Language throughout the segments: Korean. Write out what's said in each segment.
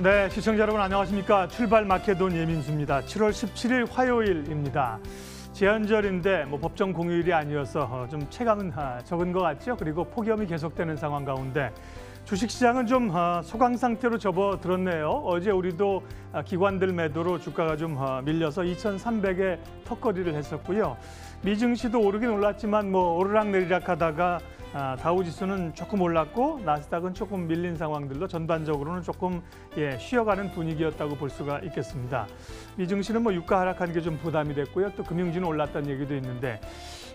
네, 시청자 여러분 안녕하십니까. 출발 마케돈 예민수입니다. 7월 17일 화요일입니다. 제한절인데 법정 공휴일이 아니어서 좀 체감은 적은 것 같죠. 그리고 폭염이 계속되는 상황 가운데 주식시장은 좀 소강 상태로 접어들었네요. 어제 우리도 기관들 매도로 주가가 좀 밀려서 2,300에 턱걸이를 했었고요. 미증시도 오르긴 올랐지만 오르락내리락 하다가 다우지수는 조금 올랐고 나스닥은 조금 밀린 상황들로 전반적으로는 조금 쉬어가는 분위기였다고 볼 수가 있겠습니다. 미증시는 유가 하락한 게 좀 부담이 됐고요. 또 금융주는 올랐다는 얘기도 있는데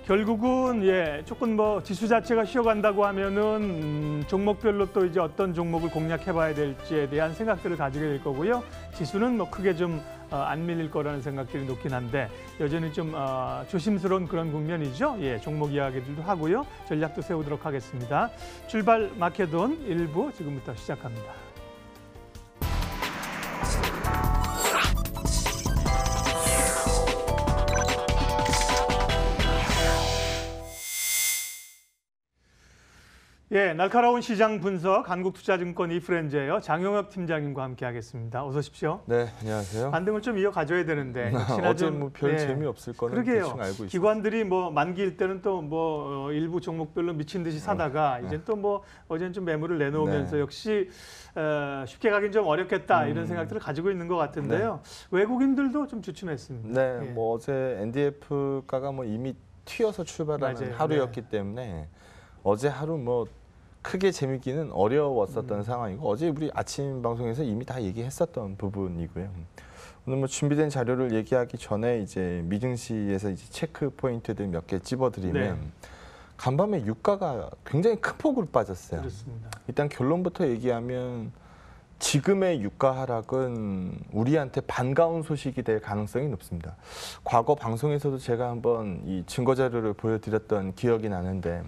결국은 조금 지수 자체가 쉬어간다고 하면은 종목별로 또 이제 어떤 종목을 공략해봐야 될지에 대한 생각들을 가지게 될 거고요. 지수는 크게 좀 안 밀릴 거라는 생각들이 높긴 한데 여전히 좀 조심스러운 그런 국면이죠. 종목 이야기들도 하고요. 전략도 세우도록 하겠습니다. 출발 마케돈 1부 지금부터 시작합니다. 날카로운 시장 분석 한국투자증권 이프렌즈예요. 장용혁 팀장님과 함께하겠습니다. 어서 오십시오. 네, 안녕하세요. 반등을 좀 이어가줘야 되는데 어제 별 재미없을 거는 그러게요. 대충 알고 있어요. 기관들이 만기일 때는 또 일부 종목별로 미친 듯이 사다가 이제 또 어제는 좀 매물을 내놓으면서 역시 쉽게 가긴 좀 어렵겠다 이런 생각들을 가지고 있는 것 같은데요. 외국인들도 좀 주춤했습니다. 네, 어제 NDF가가 이미 튀어서 출발하는 하루였기 때문에 어제 하루 크게 재밌기는 어려웠었던 상황이고 어제 우리 아침 방송에서 이미 다 얘기했었던 부분이고요. 오늘 준비된 자료를 얘기하기 전에 이제 미증시에서 이제 체크 포인트들 몇 개 찝어드리면 간밤에 유가가 굉장히 큰 폭으로 빠졌어요. 그렇습니다. 일단 결론부터 얘기하면 지금의 유가 하락은 우리한테 반가운 소식이 될 가능성이 높습니다. 과거 방송에서도 제가 한번 이 증거 자료를 보여드렸던 기억이 나는데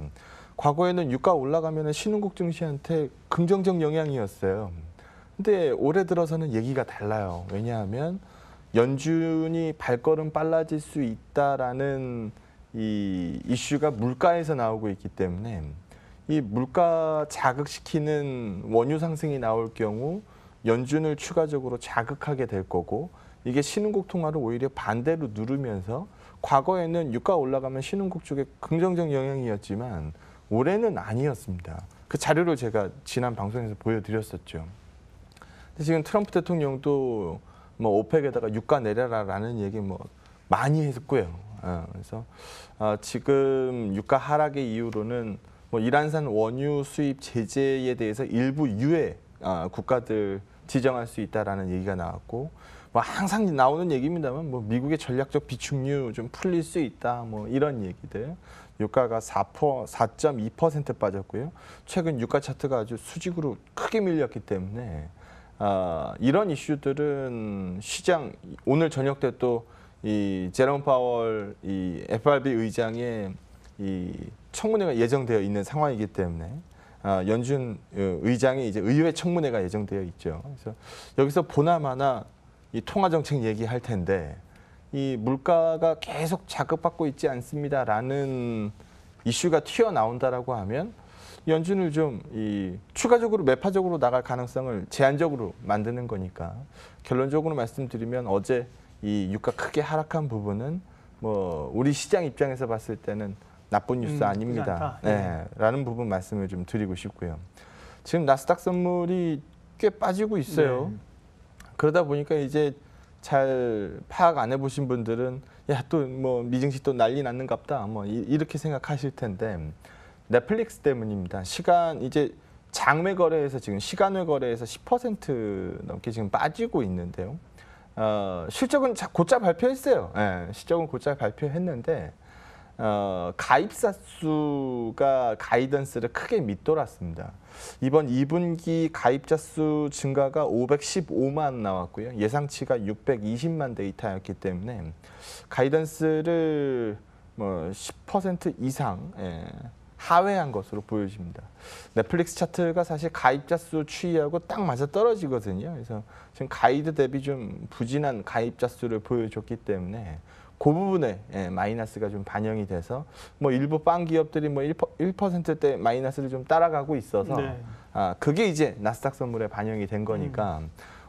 과거에는 유가 올라가면 신흥국 증시한테 긍정적 영향이었어요. 근데 올해 들어서는 얘기가 달라요. 왜냐하면 연준이 발걸음 빨라질 수 있다라는 이 이슈가 물가에서 나오고 있기 때문에 이 물가 자극시키는 원유 상승이 나올 경우 연준을 추가적으로 자극하게 될 거고 이게 신흥국 통화를 오히려 반대로 누르면서 과거에는 유가 올라가면 신흥국 쪽에 긍정적 영향이었지만 올해는 아니었습니다. 그 자료를 제가 지난 방송에서 보여드렸었죠. 근데 지금 트럼프 대통령도 오펙에다가 유가 내려라라는 얘기 많이 했고요. 그래서 지금 유가 하락의 이유로는 이란산 원유 수입 제재에 대해서 일부 유해 국가들 지정할 수 있다라는 얘기가 나왔고 항상 나오는 얘기입니다만 미국의 전략적 비축류 좀 풀릴 수 있다 이런 얘기들. 유가가 4.2% 빠졌고요. 최근 유가 차트가 아주 수직으로 크게 밀렸기 때문에 이런 이슈들은 시장 오늘 저녁 때 또 이 제롬 파월 이 FRB 의장의 이 청문회가 예정되어 있는 상황이기 때문에 연준 의장의 이제 의회 청문회가 예정되어 있죠. 그래서 여기서 보나마나 이 통화 정책 얘기할 텐데. 이 물가가 계속 자극받고 있지 않습니다라는 이슈가 튀어나온다라고 하면 연준을 좀 추가적으로 매파적으로 나갈 가능성을 제한적으로 만드는 거니까 결론적으로 말씀드리면 어제 이 유가 크게 하락한 부분은 우리 시장 입장에서 봤을 때는 나쁜 뉴스 아닙니다. 라는 부분 말씀을 좀 드리고 싶고요. 지금 나스닥 선물이 꽤 빠지고 있어요. 그러다 보니까 이제 잘 파악 안 해보신 분들은 또 미증시 또 난리 났는갑다 이렇게 생각하실 텐데 넷플릭스 때문입니다. 이제 장외 거래에서 지금 시간외 거래에서 10% 넘게 지금 빠지고 있는데요. 실적은 곧잘 발표했어요. 실적은 곧잘 발표했는데 가입자 수가 가이던스를 크게 밑돌았습니다. 이번 2분기 가입자 수 증가가 515만 나왔고요. 예상치가 620만 데이터였기 때문에 가이던스를 10% 이상 하회한 것으로 보여집니다. 넷플릭스 차트가 사실 가입자 수 추이하고 딱 맞아 떨어지거든요. 그래서 지금 가이드 대비 좀 부진한 가입자 수를 보여줬기 때문에 그 부분에 마이너스가 좀 반영이 돼서 일부 빵 기업들이 1%대 마이너스를 좀 따라가고 있어서 그게 이제 나스닥 선물에 반영이 된 거니까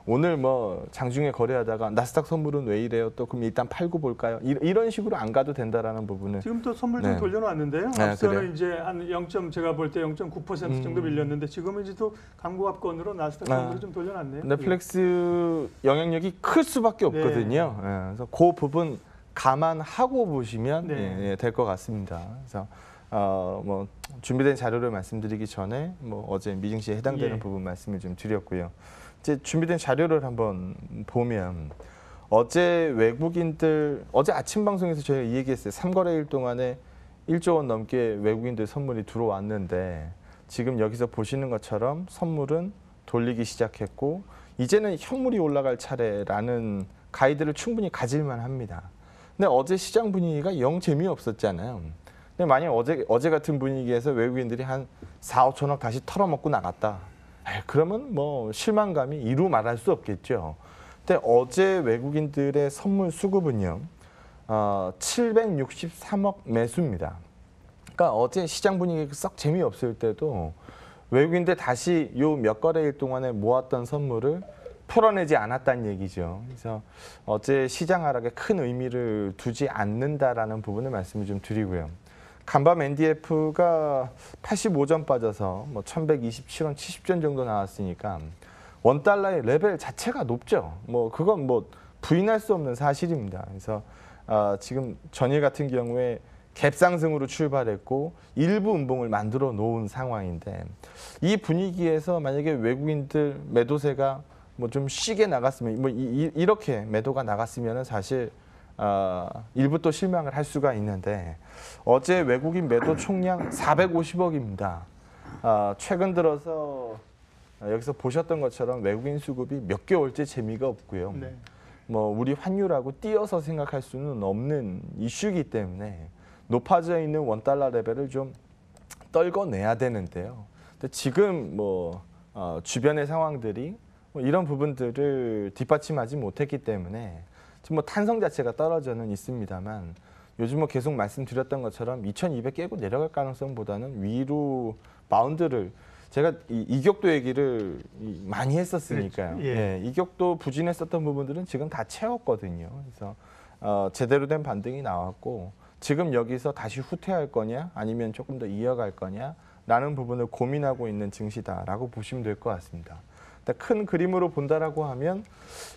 오늘 뭐 장중에 거래하다가 나스닥 선물은 왜 이래요? 또 그럼 일단 팔고 볼까요? 이런 식으로 안 가도 된다라는 부분을 지금 또 선물 좀 네. 돌려놨는데요. 네, 앞서는 그래요? 이제 한 0. 제가 볼 때 0.9% 정도 밀렸는데 지금은 이제 또 강구합권으로 나스닥 선물을 좀 돌려놨네요. 넷플릭스 영향력이 클 수밖에 없거든요. 예, 그래서 그 부분 감안하고 보시면 네. 될 것 같습니다. 그래서 뭐 준비된 자료를 말씀드리기 전에 뭐 어제 미증시에 해당되는 예. 부분 말씀을 좀 드렸고요. 이제 준비된 자료를 한번 보면 어제 외국인들 어제 아침 방송에서 저희가 이 얘기했어요. 3거래일 동안에 1조 원 넘게 외국인들 선물이 들어왔는데 지금 여기서 보시는 것처럼 선물은 돌리기 시작했고 이제는 현물이 올라갈 차례라는 가이드를 충분히 가질만 합니다. 근데 어제 시장 분위기가 영 재미없었잖아요. 근데 만약 어제 같은 분위기에서 외국인들이 한 4, 5천억 다시 털어먹고 나갔다. 그러면 뭐 실망감이 이루 말할 수 없겠죠. 근데 어제 외국인들의 선물 수급은요. 763억 매수입니다. 그러니까 어제 시장 분위기 썩 재미없을 때도 외국인들 다시 요 몇 거래일 동안에 모았던 선물을 풀어내지 않았다는 얘기죠. 그래서 어제 시장 하락에 큰 의미를 두지 않는다라는 부분을 말씀을 좀 드리고요. 간밤 NDF가 85전 빠져서 뭐 1127원, 70전 정도 나왔으니까 $1의 레벨 자체가 높죠. 뭐 그건 뭐 부인할 수 없는 사실입니다. 그래서 지금 전일 같은 경우에 갭 상승으로 출발했고 일부 음봉을 만들어 놓은 상황인데 이 분위기에서 만약에 외국인들 매도세가 뭐 좀 쉬게 나갔으면 뭐 이렇게 매도가 나갔으면은 사실 일부 또 실망을 할 수가 있는데 어제 외국인 매도 총량 450억입니다. 최근 들어서 여기서 보셨던 것처럼 외국인 수급이 몇 개월째 재미가 없고요. 네. 뭐 우리 환율하고 띄어서 생각할 수는 없는 이슈이기 때문에 높아져 있는 $1 레벨을 좀 떨궈내야 되는데요. 근데 지금 뭐 주변의 상황들이 뭐 이런 부분들을 뒷받침하지 못했기 때문에 지금 뭐 탄성 자체가 떨어져는 있습니다만 요즘 뭐 계속 말씀드렸던 것처럼 2200 깨고 내려갈 가능성보다는 위로 바운드를 제가 이격도 얘기를 많이 했었으니까요. 그렇죠. 예. 이격도 부진했었던 부분들은 지금 다 채웠거든요. 그래서 제대로 된 반등이 나왔고 지금 여기서 다시 후퇴할 거냐 아니면 조금 더 이어갈 거냐라는 부분을 고민하고 있는 증시다라고 보시면 될 것 같습니다. 큰 그림으로 본다라고 하면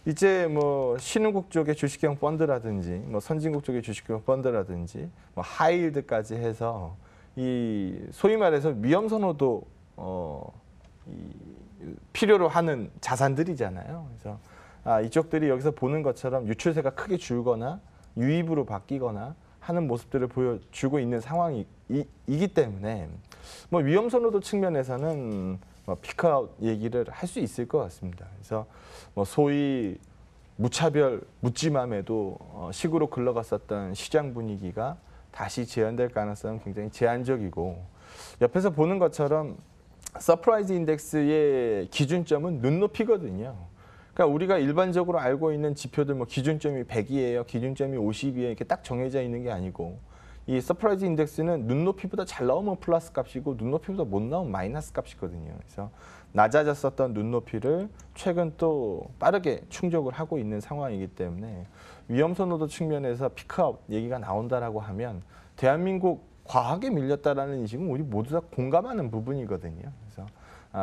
이제 뭐 신흥국 쪽의 주식형 펀드라든지 뭐 선진국 쪽의 주식형 펀드라든지 뭐 하이힐드까지 해서 이 소위 말해서 위험 선호도 필요로 하는 자산들이잖아요. 그래서 이쪽들이 여기서 보는 것처럼 유출세가 크게 줄거나 유입으로 바뀌거나 하는 모습들을 보여주고 있는 상황이기 때문에 뭐 위험 선호도 측면에서는 뭐 피크아웃 얘기를 할 수 있을 것 같습니다. 그래서 뭐 소위 무차별 묻지맘에도 식으로 흘러갔었던 시장 분위기가 다시 재현될 가능성은 굉장히 제한적이고 옆에서 보는 것처럼 서프라이즈 인덱스의 기준점은 눈높이거든요. 그러니까 우리가 일반적으로 알고 있는 지표들 뭐 기준점이 100이에요, 기준점이 50이에요 이렇게 딱 정해져 있는 게 아니고 이 서프라이즈 인덱스는 눈높이보다 잘 나오면 플러스 값이고 눈높이보다 못 나오면 마이너스 값이거든요. 그래서 낮아졌었던 눈높이를 최근 또 빠르게 충족을 하고 있는 상황이기 때문에 위험 선호도 측면에서 피크아웃 얘기가 나온다라고 하면 대한민국 과하게 밀렸다라는 인식은 우리 모두 다 공감하는 부분이거든요. 그래서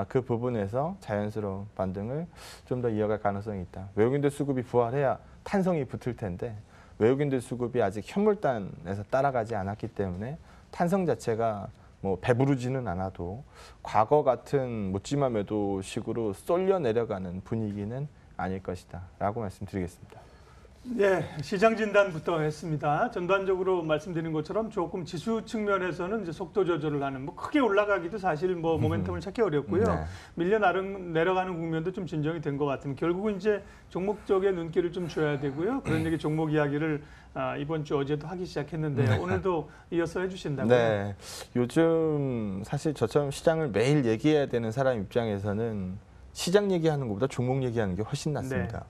그 부분에서 자연스러운 반등을 좀 더 이어갈 가능성이 있다. 외국인들 수급이 부활해야 탄성이 붙을 텐데 외국인들 수급이 아직 현물단에서 따라가지 않았기 때문에 탄성 자체가 뭐 배부르지는 않아도 과거 같은 묻지마 매도식으로 쏠려 내려가는 분위기는 아닐 것이다 라고 말씀드리겠습니다. 네, 시장 진단부터 했습니다. 전반적으로 말씀드린 것처럼 조금 지수 측면에서는 이제 속도 조절을 하는 뭐 크게 올라가기도 사실 뭐 모멘텀을 찾기 어렵고요. 네. 밀려 내려가는 국면도 좀 진정이 된 것 같으면 결국은 이제 종목 쪽에 눈길을 좀 줘야 되고요. 그런 얘기 종목 이야기를 이번 주 어제도 하기 시작했는데 네. 오늘도 이어서 해주신다고요? 네, 요즘 사실 저처럼 시장을 매일 얘기해야 되는 사람 입장에서는 시장 얘기하는 것보다 종목 얘기하는 게 훨씬 낫습니다. 네.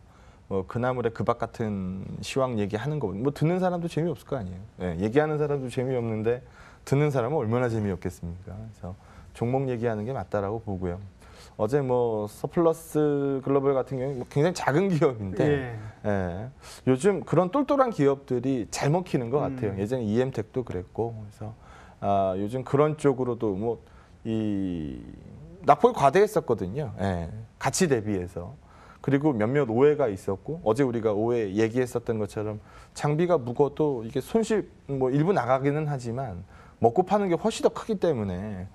뭐 그나물의 그박 같은 시황 얘기하는 거 뭐 듣는 사람도 재미없을 거 아니에요. 네, 얘기하는 사람도 재미없는데 듣는 사람은 얼마나 재미없겠습니까? 그래서 종목 얘기하는 게 맞다라고 보고요. 어제 뭐 서플러스 글로벌 같은 경우에 뭐 굉장히 작은 기업인데 예, 요즘 그런 똘똘한 기업들이 잘 먹히는 것 같아요. 예전에 EM텍도 그랬고 그래서 요즘 그런 쪽으로도 뭐 이 낙폭이 과대했었거든요. 예, 가치 대비해서. 그리고 몇몇 오해가 있었고 어제 우리가 오해 얘기했었던 것처럼 장비가 묵어도 이게 손실 뭐 일부 나가기는 하지만 먹고 파는 게 훨씬 더 크기 때문에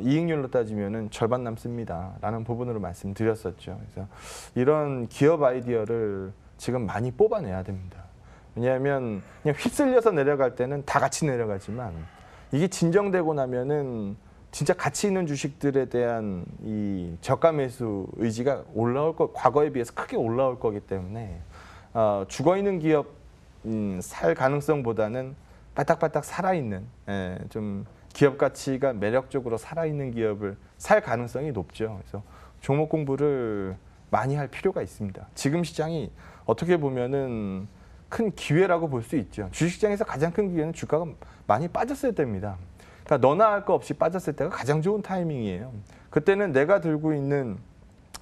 이익률로 따지면은 절반 남습니다라는 부분으로 말씀드렸었죠. 그래서 이런 기업 아이디어를 지금 많이 뽑아내야 됩니다. 왜냐하면 그냥 휩쓸려서 내려갈 때는 다 같이 내려가지만 이게 진정되고 나면은 진짜 가치 있는 주식들에 대한 이 저가 매수 의지가 올라올 거 과거에 비해서 크게 올라올 거기 때문에 죽어 있는 기업 살 가능성보다는 바닥바닥 살아있는 좀 기업 가치가 매력적으로 살아있는 기업을 살 가능성이 높죠. 그래서 종목 공부를 많이 할 필요가 있습니다. 지금 시장이 어떻게 보면은 큰 기회라고 볼 수 있죠. 주식시장에서 가장 큰 기회는 주가가 많이 빠졌을 때입니다. 그러니까 너나 할 거 없이 빠졌을 때가 가장 좋은 타이밍이에요. 그때는 내가 들고 있는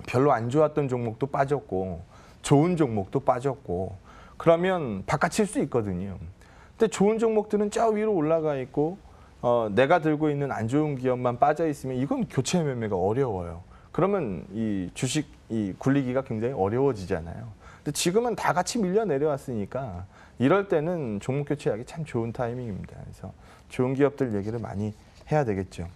별로 안 좋았던 종목도 빠졌고 좋은 종목도 빠졌고 그러면 바깥칠 수 있거든요. 근데 좋은 종목들은 저 위로 올라가 있고 내가 들고 있는 안 좋은 기업만 빠져 있으면 이건 교체 매매가 어려워요. 그러면 이 주식 굴리기가 굉장히 어려워지잖아요. 근데 지금은 다 같이 밀려 내려왔으니까 이럴 때는 종목 교체하기 참 좋은 타이밍입니다. 그래서 좋은 기업들 얘기를 많이 해야 되겠죠.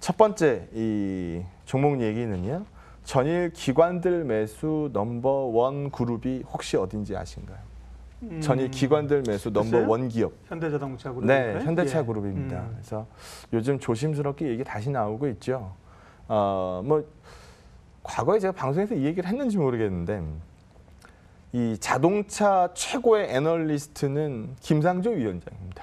첫 번째 이 종목 얘기는요. 전일 기관들 매수 넘버1 그룹이 혹시 어딘지 아신가요? 전일 기관들 매수 넘버1 기업. 현대자동차 그룹. 네, 현대차 그룹입니다. 그래서 요즘 조심스럽게 얘기 다시 나오고 있죠. 뭐 과거에 제가 방송에서 이 얘기를 했는지 모르겠는데 이 자동차 최고의 애널리스트는 김상조 위원장입니다.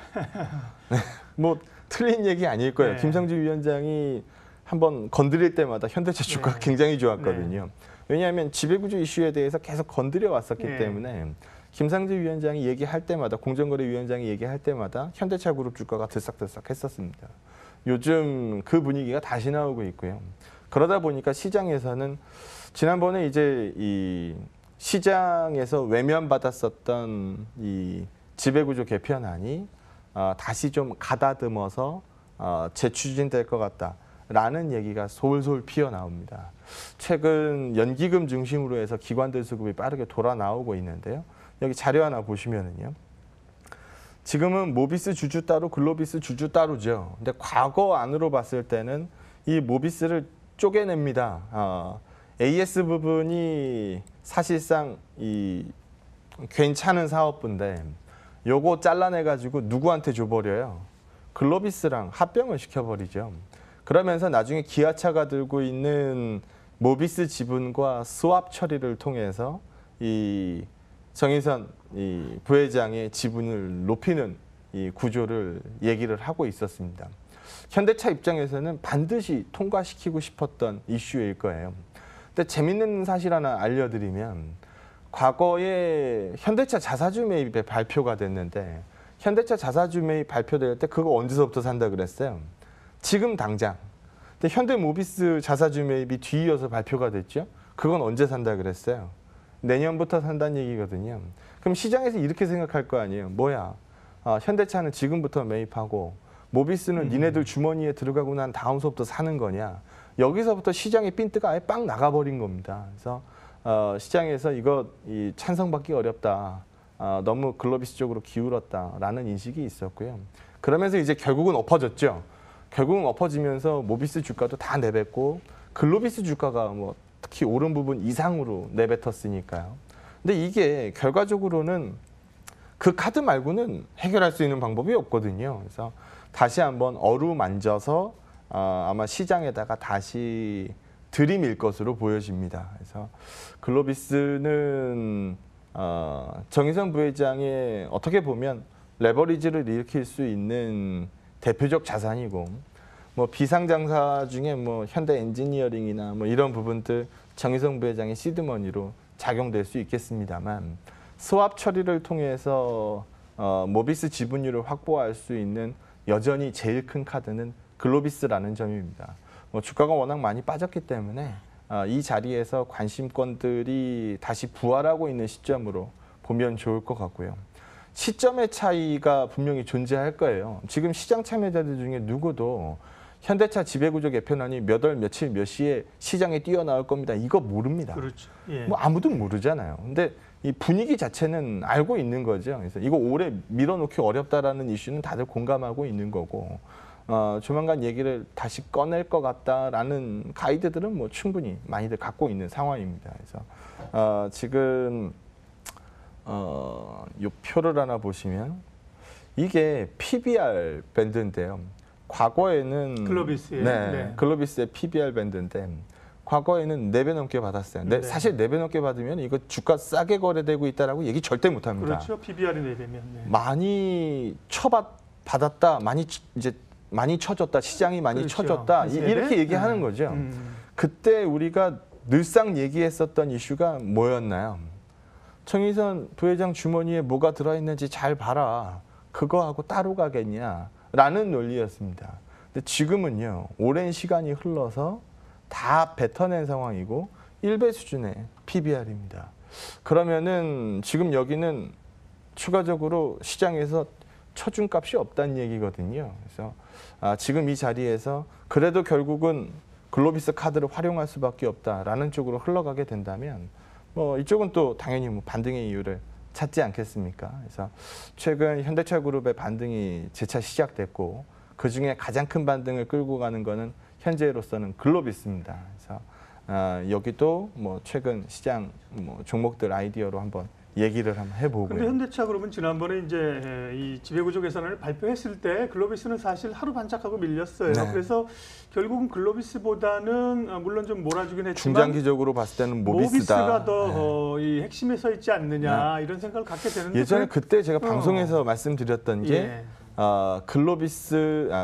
네, 뭐 틀린 얘기 아닐 거예요. 김상조 위원장이 한번 건드릴 때마다 현대차 주가가 굉장히 좋았거든요. 왜냐하면 지배구조 이슈에 대해서 계속 건드려 왔었기 때문에 김상조 위원장이 얘기할 때마다 공정거래위원장이 얘기할 때마다 현대차 그룹 주가가 들썩들썩 했었습니다. 요즘 그 분위기가 다시 나오고 있고요. 그러다 보니까 시장에서는 지난번에 이제 이 시장에서 외면받았었던 이 지배구조 개편안이 다시 좀 가다듬어서 재추진될 것 같다라는 얘기가 솔솔 피어나옵니다. 최근 연기금 중심으로 해서 기관들 수급이 빠르게 돌아 나오고 있는데요. 여기 자료 하나 보시면은요. 지금은 모비스 주주 따로, 글로비스 주주 따로죠. 근데 과거 안으로 봤을 때는 이 모비스를 쪼개냅니다. AS 부분이 사실상 이 괜찮은 사업부인데 요거 잘라내가지고 누구한테 줘버려요? 글로비스랑 합병을 시켜버리죠. 그러면서 나중에 기아차가 들고 있는 모비스 지분과 스왑 처리를 통해서 이 정의선 이 부회장의 지분을 높이는 이 구조를 얘기를 하고 있었습니다. 현대차 입장에서는 반드시 통과시키고 싶었던 이슈일 거예요. 근데 재밌는 사실 하나 알려드리면 과거에 현대차 자사주 매입에 발표가 됐는데 현대차 자사주 매입 발표될 때 그거 언제서부터 산다 그랬어요? 지금 당장. 근데 현대모비스 자사주 매입이 뒤이어서 발표가 됐죠? 그건 언제 산다 그랬어요? 내년부터 산다는 얘기거든요. 그럼 시장에서 이렇게 생각할 거 아니에요. 뭐야? 현대차는 지금부터 매입하고 모비스는 니네들 주머니에 들어가고 난 다음서부터 사는 거냐. 여기서부터 시장의 핀트가 아예 빵 나가버린 겁니다. 그래서 시장에서 이거 찬성받기 어렵다. 너무 글로비스 쪽으로 기울었다라는 인식이 있었고요. 그러면서 이제 결국은 엎어졌죠. 결국은 엎어지면서 모비스 주가도 다 내뱉고 글로비스 주가가 뭐 특히 오른 부분 이상으로 내뱉었으니까요. 근데 이게 결과적으로는 그 카드 말고는 해결할 수 있는 방법이 없거든요. 그래서 다시 한번 어루만져서 아마 시장에다가 다시 들이밀 것으로 보여집니다. 그래서 글로비스는 정의선 부회장의 어떻게 보면 레버리지를 일으킬 수 있는 대표적 자산이고 뭐 비상장사 중에 뭐 현대 엔지니어링이나 뭐 이런 부분들 정의선 부회장의 시드머니로 작용될 수 있겠습니다만 스왑 처리를 통해서 모비스 지분율을 확보할 수 있는 여전히 제일 큰 카드는 글로비스라는 점입니다. 뭐 주가가 워낙 많이 빠졌기 때문에 이 자리에서 관심권들이 다시 부활하고 있는 시점으로 보면 좋을 것 같고요. 시점의 차이가 분명히 존재할 거예요. 지금 시장 참여자들 중에 누구도 현대차 지배구조 개편안이 몇 월 며칠 몇 시에 시장에 뛰어나올 겁니다. 이거 모릅니다. 그렇죠. 예. 뭐 아무도 모르잖아요. 근데 이 분위기 자체는 알고 있는 거죠. 그래서 이거 오래 밀어놓기 어렵다라는 이슈는 다들 공감하고 있는 거고, 조만간 얘기를 다시 꺼낼 것 같다라는 가이드들은 뭐 충분히 많이들 갖고 있는 상황입니다. 그래서 지금 이 표를 하나 보시면 이게 PBR 밴드인데요. 과거에는 글로비스의, 네. 글로비스의 PBR 밴드인데 과거에는 4배 넘게 받았어요. 네. 사실 4배 넘게 받으면 이거 주가 싸게 거래되고 있다라고 얘기 절대 못 합니다. 그렇죠. PBR이 내리면. 네. 많이 받았다, 많이 쳐졌다, 시장이 많이 그렇죠. 쳐졌다 이렇게 얘기하는 거죠. 그때 우리가 늘상 얘기했었던 이슈가 뭐였나요? 정의선 부회장 주머니에 뭐가 들어있는지 잘 봐라. 그거하고 따로 가겠냐? 라는 논리였습니다. 근데 지금은요. 오랜 시간이 흘러서 다 뱉어낸 상황이고 1배 수준의 PBR입니다. 그러면은 지금 여기는 추가적으로 시장에서 처준값이 없다는 얘기거든요. 그래서 지금 이 자리에서 그래도 결국은 글로비스 카드를 활용할 수밖에 없다라는 쪽으로 흘러가게 된다면 뭐 이쪽은 또 당연히 뭐 반등의 이유를 찾지 않겠습니까? 그래서 최근 현대차그룹의 반등이 재차 시작됐고 그중에 가장 큰 반등을 끌고 가는 거는 현재로서는 글로비스입니다. 그래서 여기도 뭐 최근 시장 뭐 종목들 아이디어로 한번 얘기를 한번 해보고요. 근데 현대차 그러면 지난번에 이제 이 지배구조 개선을 발표했을 때 글로비스는 사실 하루 반짝하고 밀렸어요. 네. 그래서 결국은 글로비스보다는 물론 좀 몰아주긴 했지만 중장기적으로 봤을 때는 모비스다. 모비스가 더 이 핵심에 서 있지 않느냐 이런 생각을 갖게 되는데 예전에 그때 제가 방송에서 말씀드렸던 게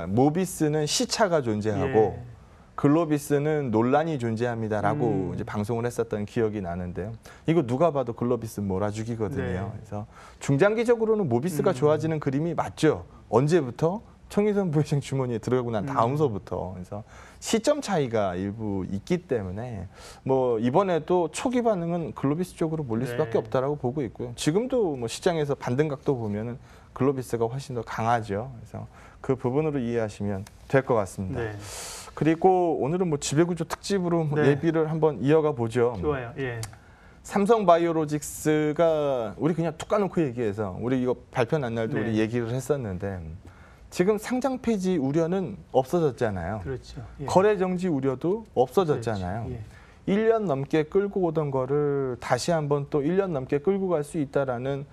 모비스는 시차가 존재하고 글로비스는 논란이 존재합니다라고 이제 방송을 했었던 기억이 나는데요. 이거 누가 봐도 글로비스 몰아주기거든요. 네. 그래서 중장기적으로는 모비스가 좋아지는 그림이 맞죠. 언제부터? 정의선 부회장 주머니에 들어가고 난 다음서부터. 그래서 시점 차이가 일부 있기 때문에 뭐 이번에도 초기 반응은 글로비스 쪽으로 몰릴 수밖에 없다라고 보고 있고요. 지금도 뭐 시장에서 반등각도 보면은 글로비스가 훨씬 더 강하죠. 그래서 그 부분으로 이해하시면 될 것 같습니다. 네. 그리고 오늘은 뭐 지배구조 특집으로 예비를 한번 이어가 보죠. 좋아요. 예. 삼성바이오로직스가 우리 그냥 툭 까놓고 얘기해서 우리 이거 발표 난 날도 우리 얘기를 했었는데 지금 상장 폐지 우려는 없어졌잖아요. 그렇죠. 예. 거래 정지 우려도 없어졌잖아요. 그렇죠. 예. 1년 넘게 끌고 오던 거를 다시 한번 또 1년 넘게 끌고 갈 수 있다라는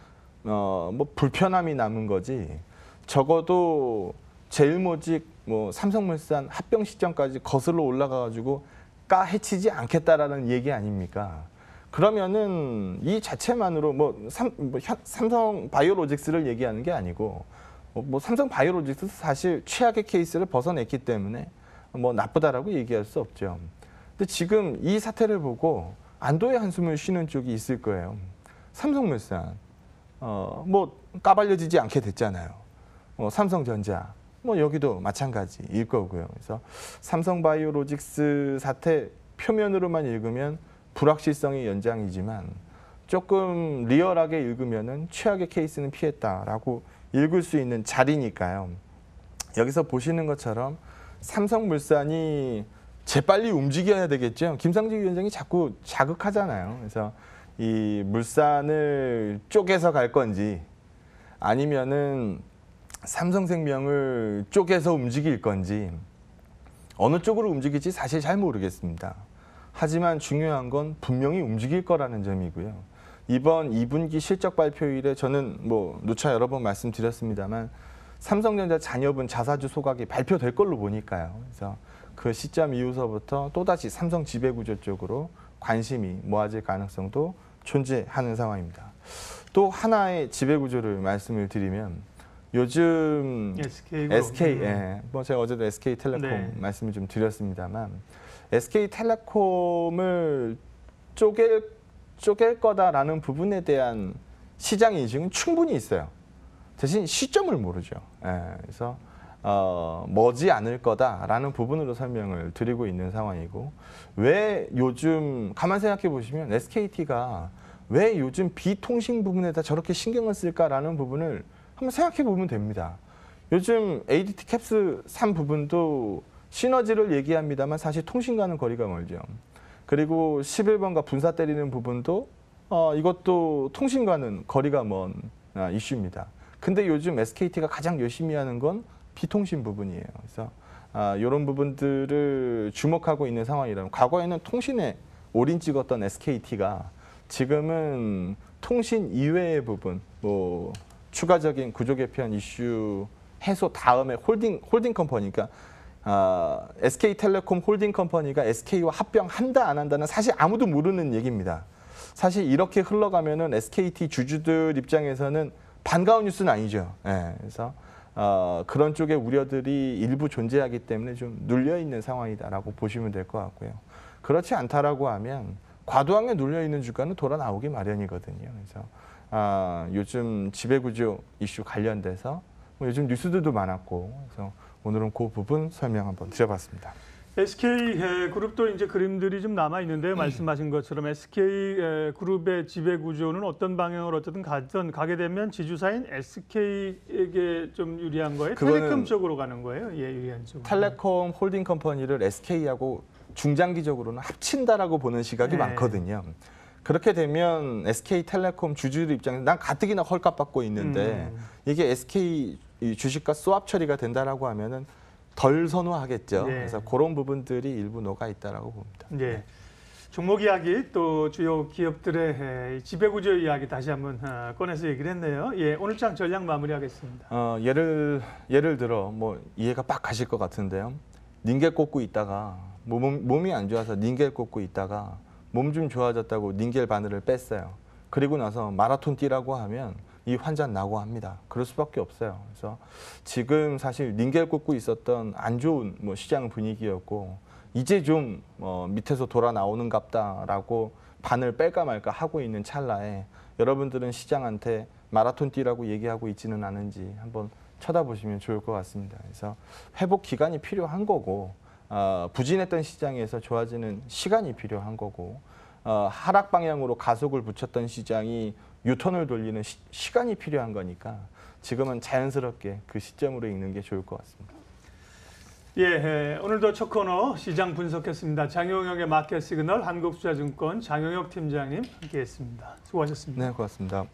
뭐 불편함이 남은 거지. 적어도 제일모직 뭐 삼성물산 합병 시점까지 거슬러 올라가 가지고 해치지 않겠다라는 얘기 아닙니까? 그러면은 이 자체만으로 삼성 바이오로직스를 얘기하는 게 아니고 뭐 삼성 바이오로직스 사실 최악의 케이스를 벗어냈기 때문에 뭐 나쁘다라고 얘기할 수 없죠. 근데 지금 이 사태를 보고 안도의 한숨을 쉬는 쪽이 있을 거예요. 삼성물산 뭐 까발려지지 않게 됐잖아요. 삼성전자 뭐 여기도 마찬가지일 거고요. 그래서 삼성바이오로직스 사태 표면으로만 읽으면 불확실성이 연장이지만 조금 리얼하게 읽으면은 최악의 케이스는 피했다라고 읽을 수 있는 자리니까요. 여기서 보시는 것처럼 삼성물산이 재빨리 움직여야 되겠죠. 김상직 위원장이 자꾸 자극하잖아요. 그래서 이 물산을 쪼개서 갈 건지 아니면은 삼성생명을 쪼개서 움직일 건지 어느 쪽으로 움직일지 사실 잘 모르겠습니다. 하지만 중요한 건 분명히 움직일 거라는 점이고요. 이번 2분기 실적 발표일에 저는 뭐 누차 여러 번 말씀드렸습니다만 삼성전자 잔여분 자사주 소각이 발표될 걸로 보니까요. 그래서 그 시점 이후서부터 또다시 삼성 지배구조 쪽으로 관심이 모아질 가능성도 존재하는 상황입니다. 또 하나의 지배구조를 말씀을 드리면 요즘 SK, 뭐 제가 어제도 SK텔레콤 말씀을 좀 드렸습니다만 SK텔레콤을 쪼갤 거다라는 부분에 대한 시장 인식은 충분히 있어요. 대신 시점을 모르죠. 그래서 머지 않을 거다라는 부분으로 설명을 드리고 있는 상황이고 왜 요즘 가만 생각해 보시면 SKT가 왜 요즘 비통신 부분에다 저렇게 신경을 쓸까라는 부분을 한번 생각해 보면 됩니다. 요즘 ADT 캡스 3 부분도 시너지를 얘기합니다만 사실 통신과는 거리가 멀죠. 그리고 11번가 분사 때리는 부분도 이것도 통신과는 거리가 먼 이슈입니다. 근데 요즘 SKT가 가장 열심히 하는 건 비통신 부분이에요. 그래서 이런 부분들을 주목하고 있는 상황이라면 과거에는 통신에 올인 찍었던 SKT가 지금은 통신 이외의 부분, 뭐 추가적인 구조 개편 이슈 해소 다음에 홀딩 컴퍼니가 SK텔레콤 홀딩 컴퍼니가 SK와 합병한다 안 한다는 사실 아무도 모르는 얘기입니다. 사실 이렇게 흘러가면은 SKT 주주들 입장에서는 반가운 뉴스는 아니죠. 예, 그래서 그런 쪽의 우려들이 일부 존재하기 때문에 좀 눌려 있는 상황이다라고 보시면 될 것 같고요. 그렇지 않다라고 하면 과도하게 눌려 있는 주가는 돌아 나오기 마련이거든요. 그래서 요즘 지배구조 이슈 관련돼서 요즘 뉴스들도 많았고 그래서 오늘은 그 부분 설명 한번 드려봤습니다. SK그룹도 이제 그림들이 좀 남아 있는데요. 말씀하신 것처럼 SK그룹의 지배 구조는 어떤 방향으로 어쨌든 가게 되면 지주사인 SK에게 좀 유리한 거예요? 텔레콤 쪽으로 가는 거예요? 예, 유리한 쪽으로. 텔레콤 홀딩 컴퍼니를 SK하고 중장기적으로는 합친다라고 보는 시각이 많거든요. 그렇게 되면 SK텔레콤 주주들 입장에서 난 가뜩이나 헐값 받고 있는데 이게 SK 주식과 스왑 처리가 된다라고 하면은 덜 선호하겠죠. 네. 그래서 그런 부분들이 일부 녹아 있다라고 봅니다. 네. 종목 이야기 또 주요 기업들의 지배구조 이야기 다시 한번 꺼내서 얘기를 했네요. 예, 오늘 장 전략 마무리하겠습니다. 예를 들어 뭐 이해가 빡 가실 것 같은데요. 닌겔 꽂고 있다가 몸이 안 좋아서 닌겔 꽂고 있다가 몸 좀 좋아졌다고 닌겔 바늘을 뺐어요. 그리고 나서 마라톤 뛰라고 하면 이 환자 나고 합니다. 그럴 수밖에 없어요. 그래서 지금 사실 닌겔 꽂고 있었던 안 좋은 시장 분위기였고 이제 좀 밑에서 돌아 나오는갑다라고 바늘 뺄까 말까 하고 있는 찰나에 여러분들은 시장한테 마라톤 뛰라고 얘기하고 있지는 않은지 한번 쳐다보시면 좋을 것 같습니다. 그래서 회복 기간이 필요한 거고 부진했던 시장에서 좋아지는 시간이 필요한 거고 하락 방향으로 가속을 붙였던 시장이 유턴을 돌리는 시간이 필요한 거니까 지금은 자연스럽게 그 시점으로 읽는 게 좋을 것 같습니다. 예, 오늘도 첫 코너 시장 분석했습니다. 장용혁의 마켓 시그널 한국투자증권 장용혁 팀장님 함께했습니다. 수고하셨습니다. 네, 고맙습니다.